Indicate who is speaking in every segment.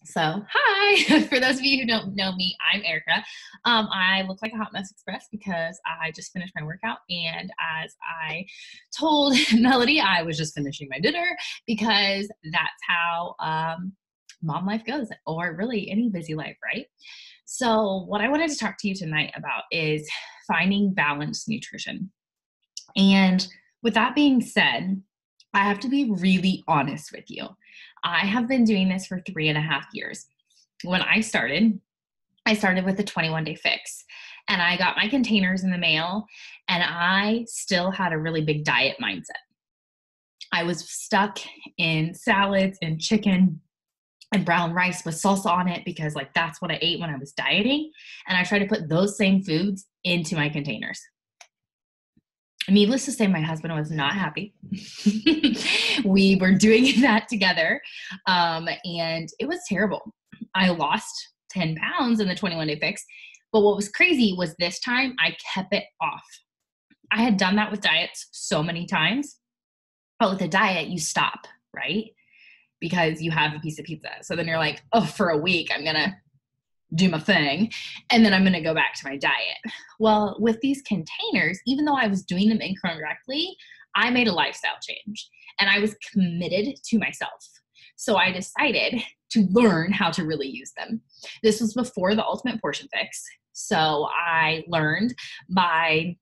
Speaker 1: So, hi. For those of you who don't know me, I'm Erica. I look like a hot mess express because I just finished my workout. And as I told Melody, I was just finishing my dinner because that's how mom life goes, or really any busy life, right? So, what I wanted to talk to you tonight about is finding balanced nutrition. And with that being said, I have to be really honest with you. I have been doing this for 3.5 years. When I started with a 21-day fix, and I got my containers in the mail, and I still had a really big diet mindset. I was stuck in salads and chicken and brown rice with salsa on it because that's what I ate when I was dieting. And I tried to put those same foods into my containers. Needless to say, my husband was not happy. We were doing that together, and it was terrible. I lost 10 pounds in the 21-day fix, but what was crazy was this time I kept it off. I had done that with diets so many times, but with a diet, you stop, right? Because you have a piece of pizza. So then you're like, oh, for a week, I'm going to do my thing, and then I'm going to go back to my diet. Well, with these containers, even though I was doing them incorrectly, I made a lifestyle change and I was committed to myself. So I decided to learn how to really use them. This was before the Ultimate Portion Fix. So I learned by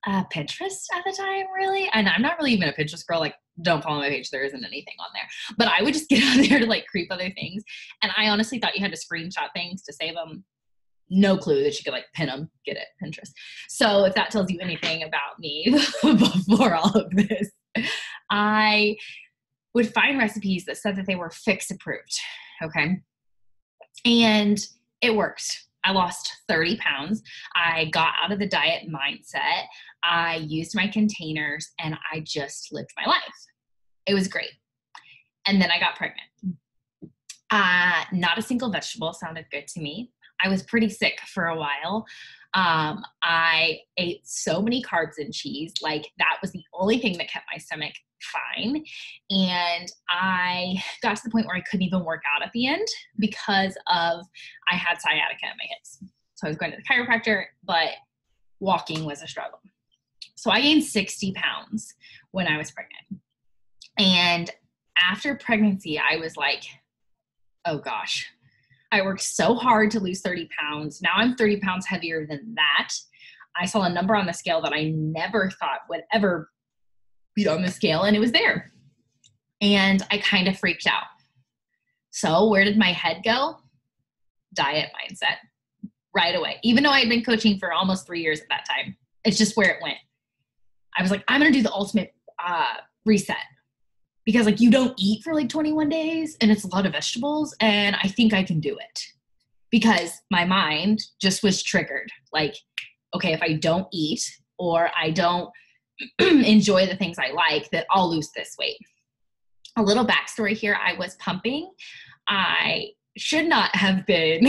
Speaker 1: Pinterest at the time, really. And I'm not really even a Pinterest girl. Don't follow my page. There isn't anything on there. But I would just get on there to creep other things. And I honestly thought you had to screenshot things to save them. No clue that you could pin them, get it, Pinterest. So if that tells you anything about me before all of this, I would find recipes that said that they were Fix approved. Okay. And it worked. I lost 30 pounds. I got out of the diet mindset. I used my containers and I just lived my life. It was great. And then I got pregnant. Not a single vegetable sounded good to me. I was pretty sick for a while. I ate so many carbs and cheese. That was the only thing that kept my stomach fine. And I got to the point where I couldn't even work out at the end because I had sciatica in my hips. So I was going to the chiropractor, but walking was a struggle. So I gained 60 pounds when I was pregnant. And after pregnancy, I was like, oh gosh, I worked so hard to lose 30 pounds. Now I'm 30 pounds heavier than that. I saw a number on the scale that I never thought would ever be on the scale, and it was there. And I kind of freaked out. So where did my head go? Diet mindset right away. Even though I had been coaching for almost 3 years at that time, it's just where it went. I was like, I'm going to do the ultimate reset. Because you don't eat for 21 days and it's a lot of vegetables, and I think I can do it. Because my mind just was triggered. Okay, if I don't eat or I don't enjoy the things I like, that I'll lose this weight. A little backstory here, I was pumping. I should not have been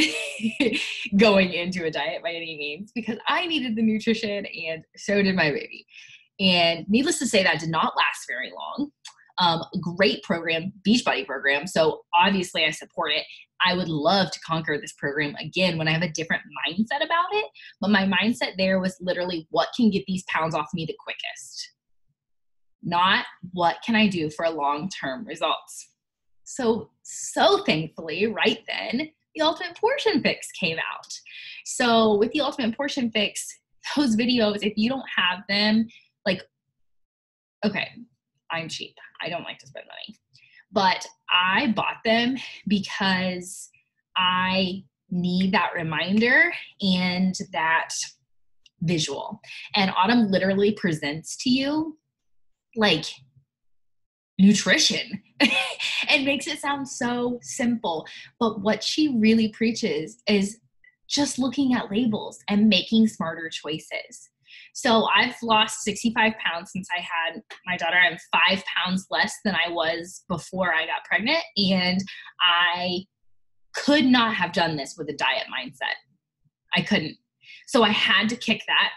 Speaker 1: going into a diet by any means because I needed the nutrition and so did my baby. And needless to say, that did not last very long. Great program, Beachbody program. So obviously I support it. I would love to conquer this program again when I have a different mindset about it. But my mindset there was literally, what can get these pounds off me the quickest? Not what can I do for long-term results? So thankfully, right then, the Ultimate Portion Fix came out. So with the Ultimate Portion Fix, those videos, if you don't have them, okay, I'm cheap. I don't like to spend money. But I bought them because I need that reminder and that visual. And Autumn literally presents to you nutrition and makes it sound so simple. But what she really preaches is just looking at labels and making smarter choices. So I've lost 65 pounds since I had my daughter. I'm 5 pounds less than I was before I got pregnant. And I could not have done this with a diet mindset. I couldn't. So I had to kick that.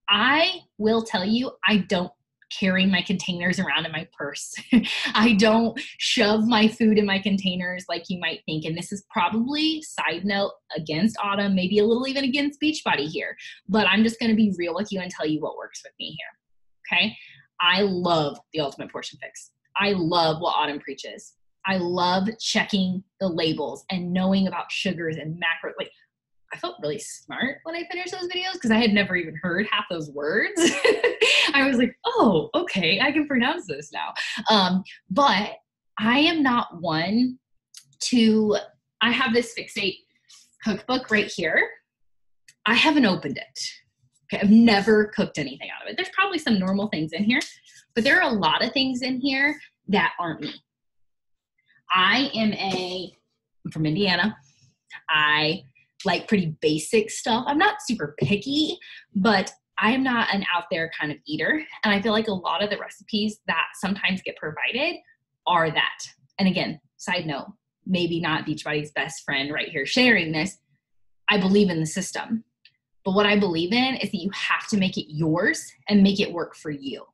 Speaker 1: I will tell you, I don't carry my containers around in my purse. I don't shove my food in my containers like you might think. And this is probably, side note, against Autumn, maybe a little even against Beachbody here. But I'm just going to be real with you and tell you what works with me here. Okay? I love the Ultimate Portion Fix. I love what Autumn preaches. I love checking the labels and knowing about sugars and macros. Like, I felt really smart when I finished those videos because I had never even heard half those words. I was like, oh, okay, I can pronounce this now. But I am not one to, I have this Fixate cookbook right here. I haven't opened it. Okay, I've never cooked anything out of it. There's probably some normal things in here, but there are a lot of things in here that aren't me. I'm from Indiana. I like pretty basic stuff. I'm not super picky, but I am not an out there kind of eater. And I feel like a lot of the recipes that sometimes get provided are that. And again, side note, maybe not Beachbody's best friend right here sharing this. I believe in the system. But what I believe in is that you have to make it yours and make it work for you.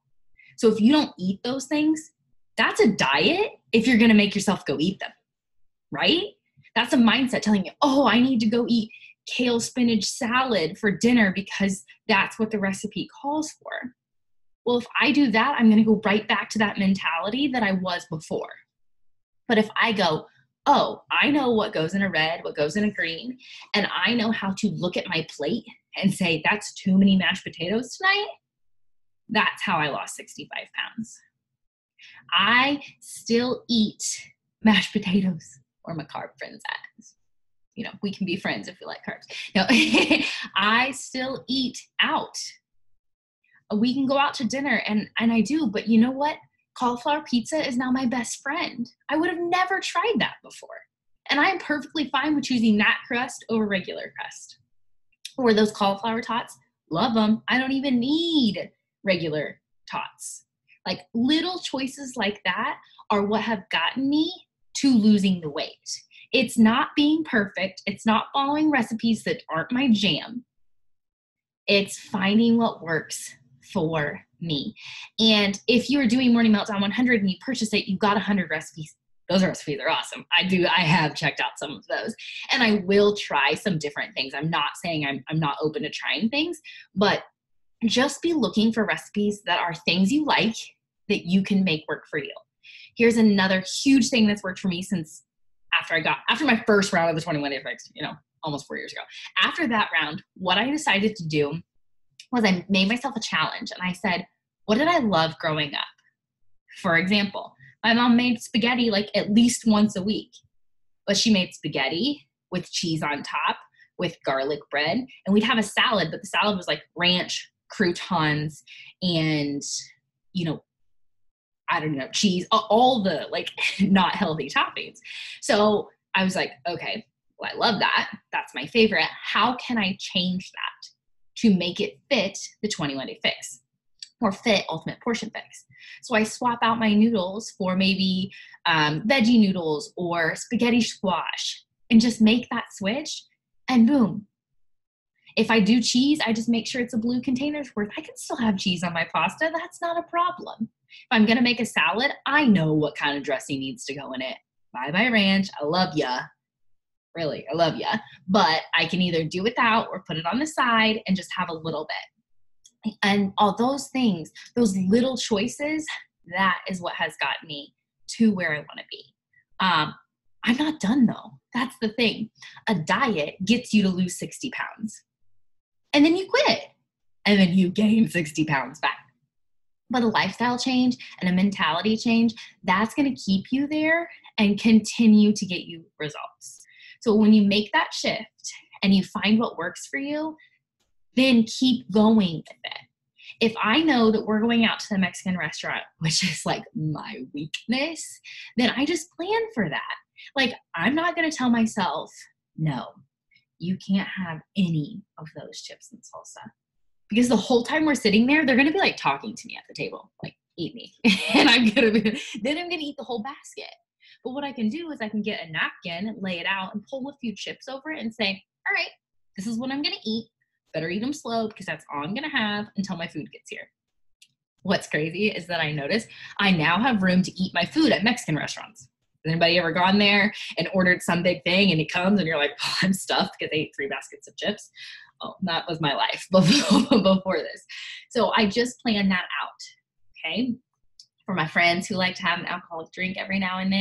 Speaker 1: So if you don't eat those things, that's a diet if you're going to make yourself go eat them, right? That's a mindset telling you, oh, I need to go eat kale spinach salad for dinner because that's what the recipe calls for. Well, if I do that, I'm going to go right back to that mentality that I was before. But if I go, oh, I know what goes in a red, what goes in a green, and I know how to look at my plate and say, that's too many mashed potatoes tonight, that's how I lost 65 pounds. I still eat mashed potatoes, or my carb friends ask. You know, we can be friends if you like carbs. No, I still eat out. We can go out to dinner, and I do, but you know what? Cauliflower pizza is now my best friend. I would have never tried that before. And I'm perfectly fine with choosing that crust over regular crust. Or those cauliflower tots, love them. I don't even need regular tots. Like little choices like that are what have gotten me to losing the weight. It's not being perfect. It's not following recipes that aren't my jam. It's finding what works for me. And if you are doing Morning Meltdown 100 and you purchase it, you've got 100 recipes. Those recipes are awesome. I have checked out some of those, and I will try some different things. I'm not saying I'm not open to trying things, but just be looking for recipes that are things you like that you can make work for you. Here's another huge thing that's worked for me since after my first round of the 21 Day Fix, almost 4 years ago. After that round, what I decided to do was I made myself a challenge, and I said, what did I love growing up? For example, my mom made spaghetti like at least once a week, but she made spaghetti with cheese on top, with garlic bread, and we'd have a salad, but the salad was like ranch, croutons, and, I don't know, cheese, all the like not healthy toppings. So I was like, okay, well, I love that. That's my favorite. How can I change that to make it fit the 21 Day Fix or fit Ultimate Portion Fix? So I swap out my noodles for maybe veggie noodles or spaghetti squash and just make that switch, and boom. If I do cheese, I just make sure it's a blue container's worth. I can still have cheese on my pasta. That's not a problem. If I'm going to make a salad, I know what kind of dressing needs to go in it. Bye-bye ranch. I love ya. Really, I love ya. But I can either do without or put it on the side and just have a little bit. And all those things, those little choices, that is what has gotten me to where I want to be. I'm not done though. That's the thing. A diet gets you to lose 60 pounds. And then you quit. And then you gain 60 pounds back. But a lifestyle change and a mentality change, that's going to keep you there and continue to get you results. So when you make that shift and you find what works for you, then keep going with it. If I know that we're going out to the Mexican restaurant, which is like my weakness, then I just plan for that. Like, I'm not going to tell myself, no, you can't have any of those chips and salsa. Because the whole time we're sitting there, they're going to be like talking to me at the table, like, eat me. And then I'm going to eat the whole basket. But what I can do is I can get a napkin, lay it out, and pull a few chips over it and say, all right, this is what I'm going to eat. Better eat them slow because that's all I'm going to have until my food gets here. What's crazy is that I noticed I now have room to eat my food at Mexican restaurants. Has anybody ever gone there and ordered some big thing and it comes and you're like, oh, I'm stuffed because I ate 3 baskets of chips? Oh, that was my life before this. So I just planned that out. Okay. For my friends who like to have an alcoholic drink every now and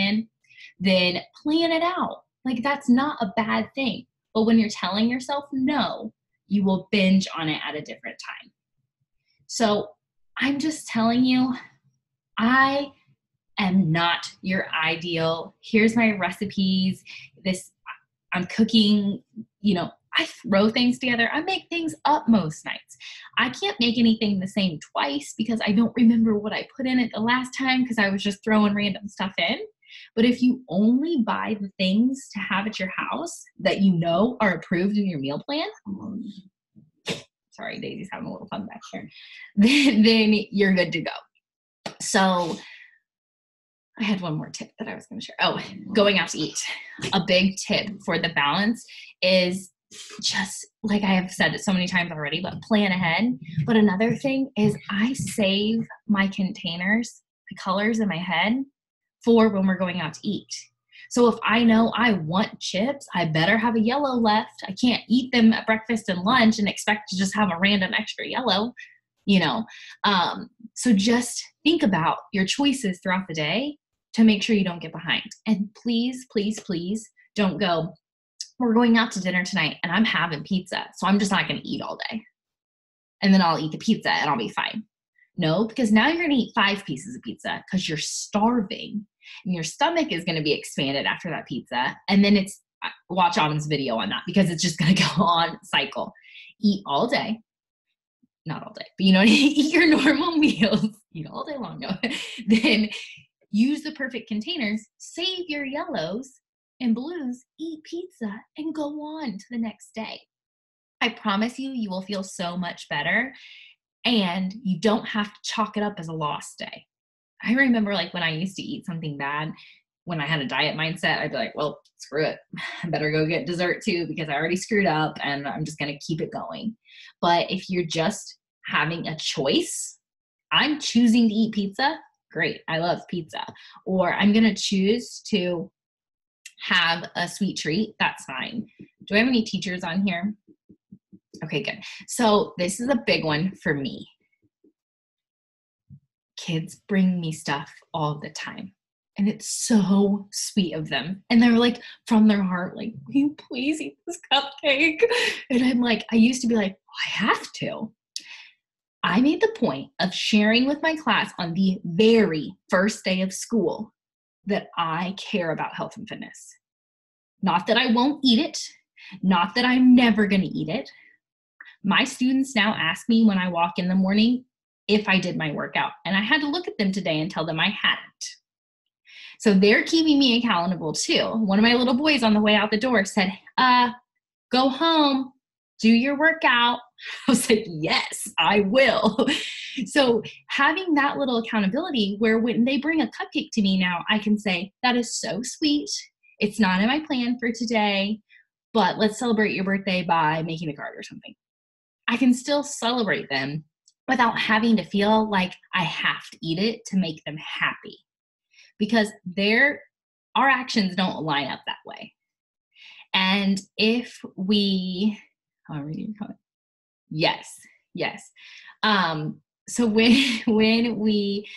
Speaker 1: then plan it out. Like, that's not a bad thing. But when you're telling yourself no, you will binge on it at a different time. So I'm just telling you, I am not your ideal. Here's my recipes. I'm cooking, I throw things together. I make things up most nights. I can't make anything the same twice because I don't remember what I put in it the last time because I was just throwing random stuff in. But if you only buy the things to have at your house that you know are approved in your meal plan, sorry, Daisy's having a little fun back there, then you're good to go. So I had one more tip that I was going to share. Oh, going out to eat. A big tip for the balance is just, like I have said it so many times already, but plan ahead. But another thing is I save my containers, the colors in my head for when we're going out to eat. So if I know I want chips, I better have a yellow left. I can't eat them at breakfast and lunch and expect to just have a random extra yellow, So just think about your choices throughout the day to make sure you don't get behind. And please, please, please don't go, we're going out to dinner tonight and I'm having pizza, so I'm just not going to eat all day. And then I'll eat the pizza and I'll be fine. No, because now you're going to eat 5 pieces of pizza because you're starving and your stomach is going to be expanded after that pizza. And then watch Autumn's video on that because it's just going to go on cycle. Eat all day. Not all day, but eat your normal meals, eat all day long. No. Then use the perfect containers, save your yellows and blues, eat pizza, and go on to the next day. I promise you will feel so much better, and you don't have to chalk it up as a lost day. I remember when I used to eat something bad, when I had a diet mindset, I'd be like, well, screw it. I better go get dessert too because I already screwed up and I'm just going to keep it going. But if you're just having a choice, I'm choosing to eat pizza. Great. I love pizza. Or I'm going to choose to have a sweet treat. That's fine. Do I have any teachers on here? Okay, good. So this is a big one for me. Kids bring me stuff all the time. And it's so sweet of them. And they're from their heart, will you please eat this cupcake? And I'm I used to be I have to. I made the point of sharing with my class on the very first day of school that I care about health and fitness. Not that I won't eat it. Not that I'm never going to eat it. My students now ask me when I walk in the morning if I did my workout. And I had to look at them today and tell them I hadn't. So they're keeping me accountable too. One of my little boys on the way out the door said, go home, do your workout. I was like, yes, I will. So having that little accountability where when they bring a cupcake to me now, I can say, that is so sweet. It's not in my plan for today, but let's celebrate your birthday by making a card or something. I can still celebrate them without having to feel like I have to eat it to make them happy. Because our actions don't line up that way. And if we, I'm reading your comment. Yes. So when we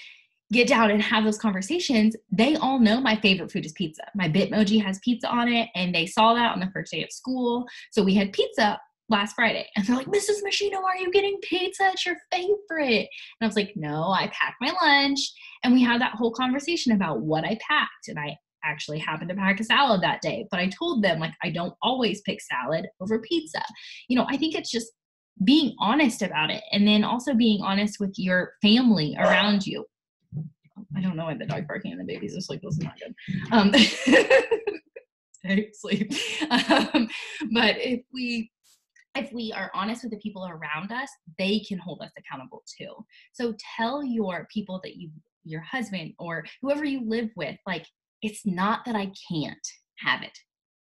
Speaker 1: get down and have those conversations, they all know my favorite food is pizza. My Bitmoji has pizza on it, and they saw that on the first day of school. So we had pizza last Friday, and they're like, Mrs. Machino, are you getting pizza? It's your favorite. And I was like, no, I packed my lunch. And we had that whole conversation about what I packed. And I actually happened to pack a salad that day, but I told them I don't always pick salad over pizza. I think it's just being honest about it. And then also being honest with your family around you. I don't know why the dog barking and the baby's asleep. This is not good. Stay asleep. But if we are honest with the people around us, they can hold us accountable too. So tell your people that your husband or whoever you live with, it's not that I can't have it.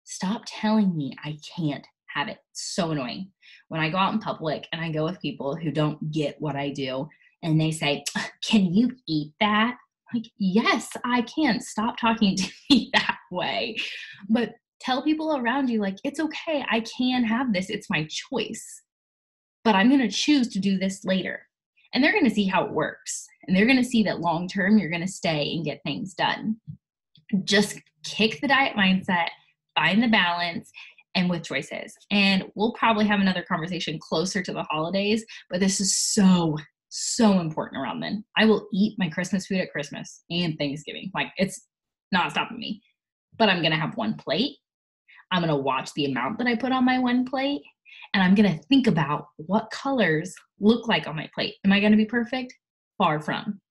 Speaker 1: Stop telling me I can't have it. It's so annoying. When I go out in public and I go with people who don't get what I do, and they say, can you eat that? Like, yes, I can. Stop talking to me that way. But tell people around you, like, it's okay. I can have this. It's my choice. But I'm going to choose to do this later. And they're going to see how it works. And they're going to see that long term, you're going to stay and get things done. Just kick the diet mindset, find the balance, and with choices. And we'll probably have another conversation closer to the holidays, but this is so important around then. I will eat my Christmas food at Christmas and Thanksgiving. Like, it's not stopping me. But I'm going to have one plate. I'm going to watch the amount that I put on my one plate. And I'm going to think about what colors look like on my plate. Am I going to be perfect? Far from.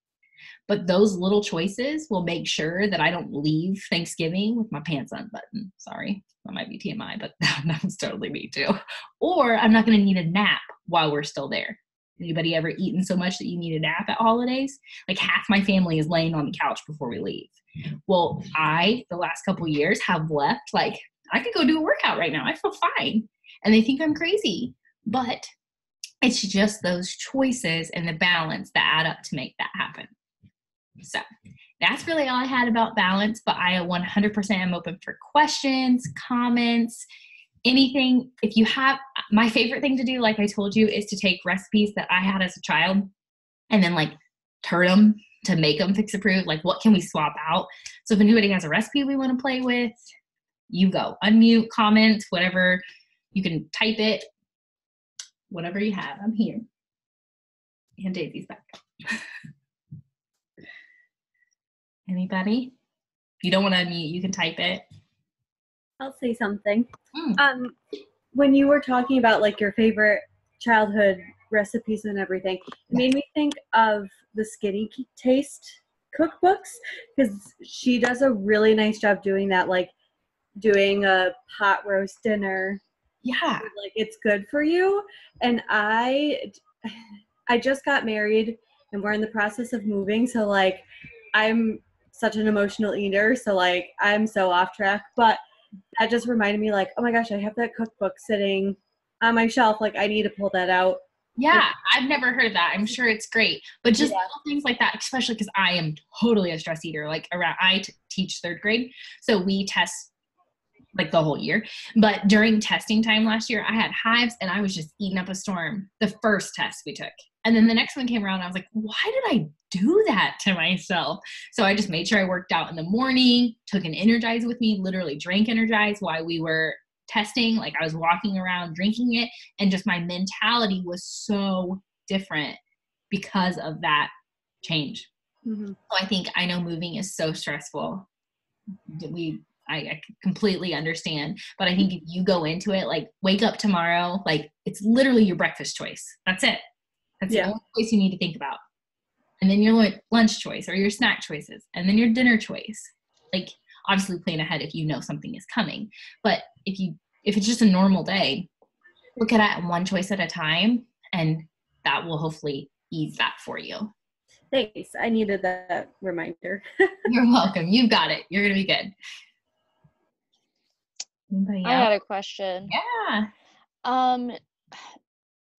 Speaker 1: But those little choices will make sure that I don't leave Thanksgiving with my pants unbuttoned. Sorry, that might be TMI, but that was totally me too. Or I'm not going to need a nap while we're still there. Anybody ever eaten so much that you need a nap at holidays? Like, half my family is laying on the couch before we leave. Well, the last couple of years, have left, like, I could go do a workout right now. I feel fine. And they think I'm crazy. But it's just those choices and the balance that add up to make that happen. So that's really all I had about balance, but I 100% am open for questions, comments, anything. If you have, my favorite thing to do, like I told you, is to take recipes that I had as a child and then like turn them to make them fix approved. Like, what can we swap out? So if anybody has a recipe we want to play with, you go unmute, comment, whatever. You can type it, whatever you have. I'm here. And Daisy's back. Anybody? If you don't want to unmute, you can type it.
Speaker 2: I'll say something. When you were talking about like your favorite childhood recipes and everything, it made me think of the Skinny Taste cookbooks, because she does a really nice job doing that, like doing a pot roast dinner.
Speaker 1: Yeah.
Speaker 2: Like, it's good for you. And I just got married and we're in the process of moving. So like, I'm such an emotional eater. So like, I'm so off track, but that just reminded me, like, oh my gosh, I have that cookbook sitting on my shelf. Like, I need to pull that out.
Speaker 1: Yeah, I've never heard that. I'm sure it's great. But just little things like that, especially because I am totally a stress eater. Like, I teach third grade, so we test like the whole year. But during testing time last year, I had hives and I was just eating up a storm the first test we took. And then the next one came around and I was like, why did I do that to myself? So I just made sure I worked out in the morning, took an Energize with me, literally drank Energize while we were testing. Like, I was walking around drinking it, and just my mentality was so different because of that change.
Speaker 2: Mm-hmm.
Speaker 1: So I know moving is so stressful. I completely understand, but I think if you go into it, like, wake up tomorrow, like, it's literally your breakfast choice. That's it. That's the only choice you need to think about. And then your lunch choice or your snack choices, and then your dinner choice. Like, obviously plan ahead if you know something is coming, but if it's just a normal day, look at it one choice at a time, and that will hopefully ease that for you.
Speaker 2: Thanks. I needed that reminder.
Speaker 1: You're welcome. You've got it. You're going to be good. Anybody else?
Speaker 3: I had a question.
Speaker 1: Yeah.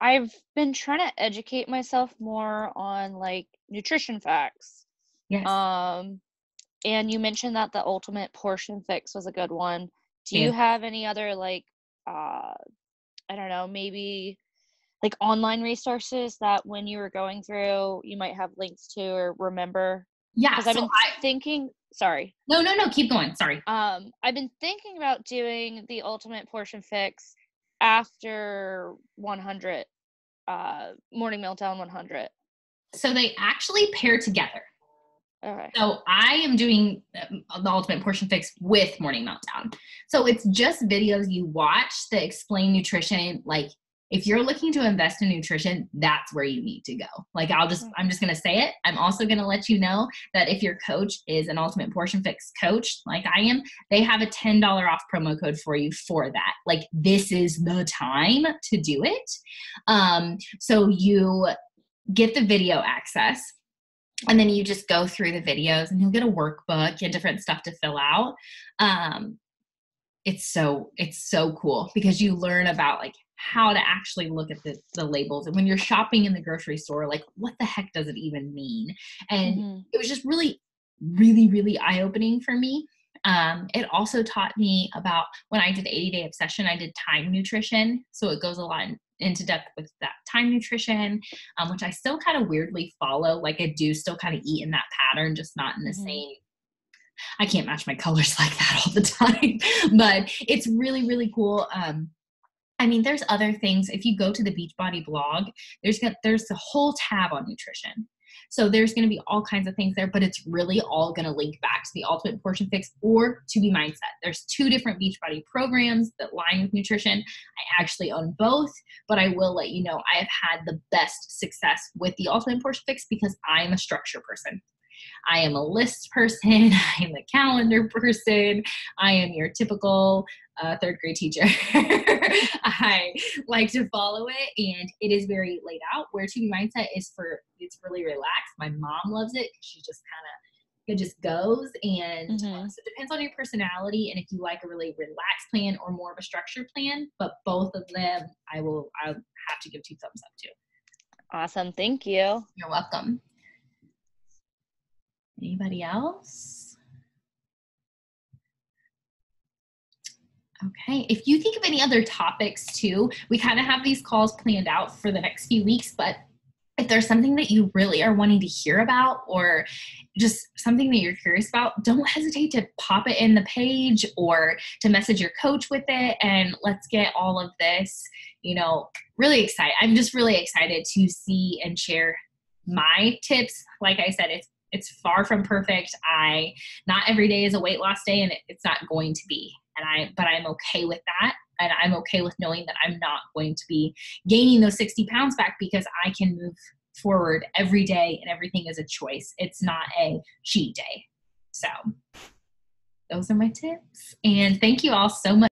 Speaker 3: I've been trying to educate myself more on like nutrition facts.
Speaker 1: Yes.
Speaker 3: And you mentioned that the ultimate portion fix was a good one. Do you have any other like I don't know, maybe like online resources that when you were going through you might have links to or remember?
Speaker 1: Yeah.
Speaker 3: Because I've been thinking, sorry.
Speaker 1: No, keep going. Sorry.
Speaker 3: I've been thinking about doing the ultimate portion fix after 100, Morning Meltdown 100.
Speaker 1: So they actually pair together.
Speaker 3: Okay.
Speaker 1: So I am doing the ultimate portion fix with Morning Meltdown. So it's just videos you watch that explain nutrition. Like, if you're looking to invest in nutrition, that's where you need to go. Like, I'm just going to say it. I'm also going to let you know that if your coach is an ultimate portion fix coach, like I am, they have a $10 off promo code for you for that. Like, this is the time to do it. So you get the video access, and then you just go through the videos, and you'll get a workbook and different stuff to fill out. It's so cool because you learn about like how to actually look at the labels. And when you're shopping in the grocery store, like, what the heck does it even mean? And it was just really, really, really eye-opening for me. It also taught me about, when I did 80-day obsession, I did time nutrition. So it goes a lot into depth with that time nutrition, which I still kind of weirdly follow. Like, I do still kind of eat in that pattern, just not in the same, I can't match my colors like that all the time, but it's really, really cool. I mean, there's other things. If you go to the Beachbody blog, there's a whole tab on nutrition. So there's going to be all kinds of things there, but it's really all going to link back to the Ultimate Portion Fix or To Be Mindset. There's 2 different Beachbody programs that line with nutrition. I actually own both, but I will let you know I have had the best success with the Ultimate Portion Fix because I am a structure person. I am a list person. I am a calendar person. I am your typical 3rd grade teacher. I like to follow it, and it is very laid out. Where To Be Mindset is it's really relaxed. My mom loves it because she just it just goes, and so it depends on your personality and if you like a really relaxed plan or more of a structured plan. But both of them, I'll have to give 2 thumbs up to.
Speaker 3: Awesome, thank you.
Speaker 1: You're welcome. Anybody else? Okay. If you think of any other topics too, we kind of have these calls planned out for the next few weeks, but if there's something that you really are wanting to hear about or just something that you're curious about, don't hesitate to pop it in the page or to message your coach with it, and let's get all of this, really excited. I'm just really excited to see and share my tips. Like I said, it's far from perfect. Not every day is a weight loss day, and it's not going to be. But I'm okay with that. And I'm okay with knowing that I'm not going to be gaining those 60 pounds back because I can move forward every day and everything is a choice. It's not a cheat day. So those are my tips. And thank you all so much.